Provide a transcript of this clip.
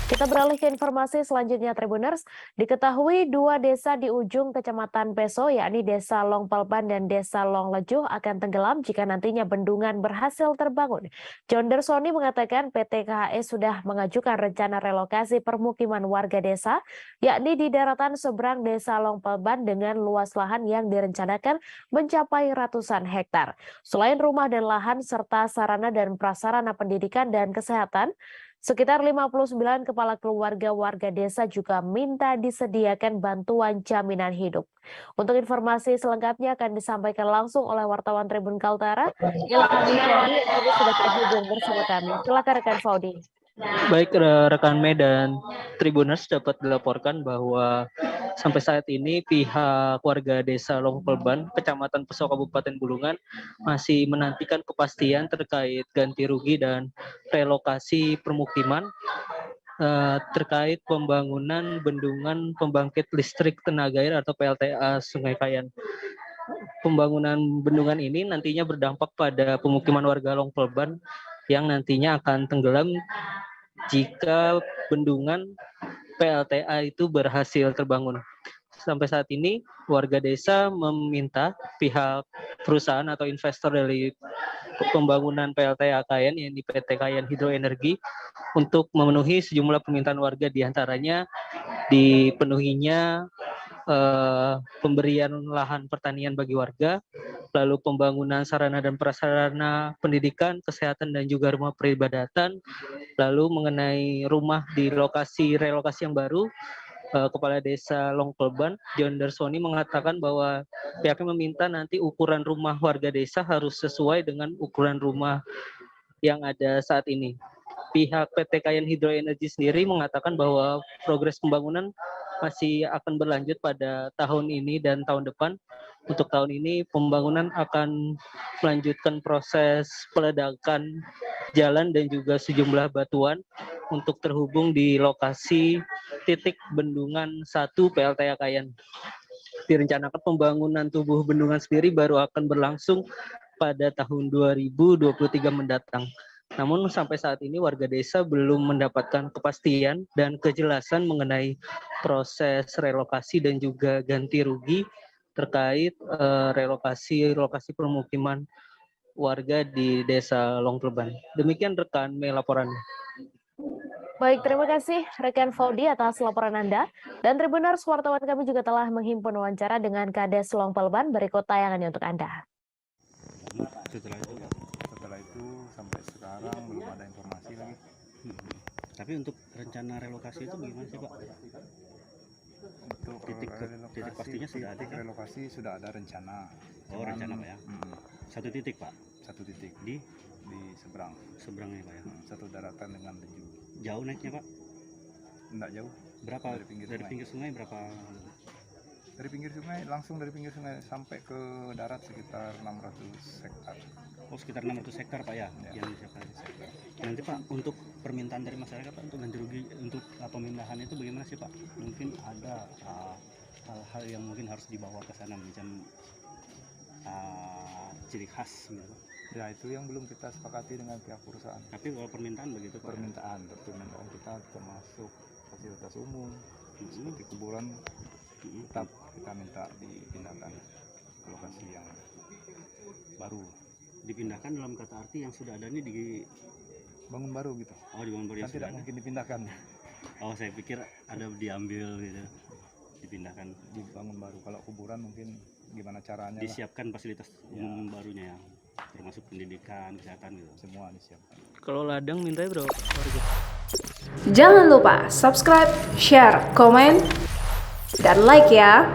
Kita beralih ke informasi selanjutnya, Tribuners. Diketahui dua desa di ujung Kecamatan Peso, yakni Desa Longpalban dan Desa Longlejuh akan tenggelam jika nantinya bendungan berhasil terbangun. John Dersoni mengatakan PT KHE sudah mengajukan rencana relokasi permukiman warga desa, yakni di daratan seberang Desa Longpalban dengan luas lahan yang direncanakan mencapai ratusan hektar. Selain rumah dan lahan serta sarana dan prasarana pendidikan dan kesehatan, sekitar 59 kepala keluarga warga desa juga minta disediakan bantuan jaminan hidup. Untuk informasi selengkapnya akan disampaikan langsung oleh wartawan Tribun Kaltara, Ilham Faudi yang kini sudah terhubung bersama kami. Silakan rekan Faudi. Baik, rekan Medan Tribuners dapat dilaporkan bahwa sampai saat ini pihak warga desa Longpelban, Kecamatan Peso, Kabupaten Bulungan masih menantikan kepastian terkait ganti rugi dan relokasi permukiman terkait pembangunan bendungan pembangkit listrik tenaga air atau PLTA Sungai Kayan. Pembangunan bendungan ini nantinya berdampak pada pemukiman warga Longpelban yang nantinya akan tenggelam jika bendungan PLTA itu berhasil terbangun. Sampai saat ini warga desa meminta pihak perusahaan atau investor dari pembangunan PLTA Kayan, yaitu PT Kayan Hidroenergi, untuk memenuhi sejumlah permintaan warga, diantaranya dipenuhinya pemberian lahan pertanian bagi warga, lalu pembangunan sarana dan prasarana pendidikan, kesehatan, dan juga rumah peribadatan. Lalu mengenai rumah di relokasi yang baru, Kepala Desa Longpelban, John Dersoni, mengatakan bahwa pihaknya meminta nanti ukuran rumah warga desa harus sesuai dengan ukuran rumah yang ada saat ini. Pihak PT Kayan Hidroenergi sendiri mengatakan bahwa progres pembangunan masih akan berlanjut pada tahun ini dan tahun depan. Untuk tahun ini pembangunan akan melanjutkan proses peledakan jalan dan juga sejumlah batuan untuk terhubung di lokasi titik bendungan 1 PLTA Kayan. Direncanakan pembangunan tubuh bendungan sendiri baru akan berlangsung pada tahun 2023 mendatang. Namun sampai saat ini warga desa belum mendapatkan kepastian dan kejelasan mengenai proses relokasi dan juga ganti rugi terkait relokasi permukiman warga di Desa Longpelban. Demikian rekan Mei laporannya. Baik, terima kasih rekan Faudi atas laporan Anda. Dan Tribuners, wartawan kami juga telah menghimpun wawancara dengan Kades Longpelban. Berikut tayangannya untuk Anda. Setelah itu sampai sekarang belum ada informasi lagi. Tapi untuk rencana relokasi itu gimana sih, Pak? Untuk titik pastinya sudah ada. Relokasi sudah ada rencana. Oh, rencana Pak ya? Satu titik, Pak? Satu titik di seberangnya Pak ya. Satu daratan dengan Leju. Jauh naiknya, Pak? Enggak jauh. Berapa? Dari pinggir sungai berapa? Dari pinggir sungai, langsung dari pinggir sungai sampai ke darat sekitar 600 hektar. Oh, sekitar 600 hektar Pak ya? Yang disiapkan. Nanti Pak, untuk permintaan dari masyarakat Pak untuk ganti rugi untuk pemindahan itu bagaimana sih Pak? Mungkin ada hal-hal yang mungkin harus dibawa ke sana, macam ciri khas gitu. Ya, itu yang belum kita sepakati dengan pihak perusahaan. Tapi kalau permintaan begitu Pak? Permintaan kita termasuk fasilitas umum, seperti kuburan, tetap kita minta dipindahkan ke lokasi yang baru. Dipindahkan dalam kata arti yang sudah ada ini bangun baru gitu. Oh, dibangun baru. Kan tidak mungkin dipindahkan. Oh, saya pikir ada diambil gitu, dipindahkan. Dibangun baru. Kalau kuburan mungkin gimana caranya? Disiapkan fasilitas umum barunya ya, termasuk pendidikan, kesehatan gitu. Semua disiapkan. Kalau ladang mintanya berapa warga? Jangan lupa subscribe, share, komen, dan like ya.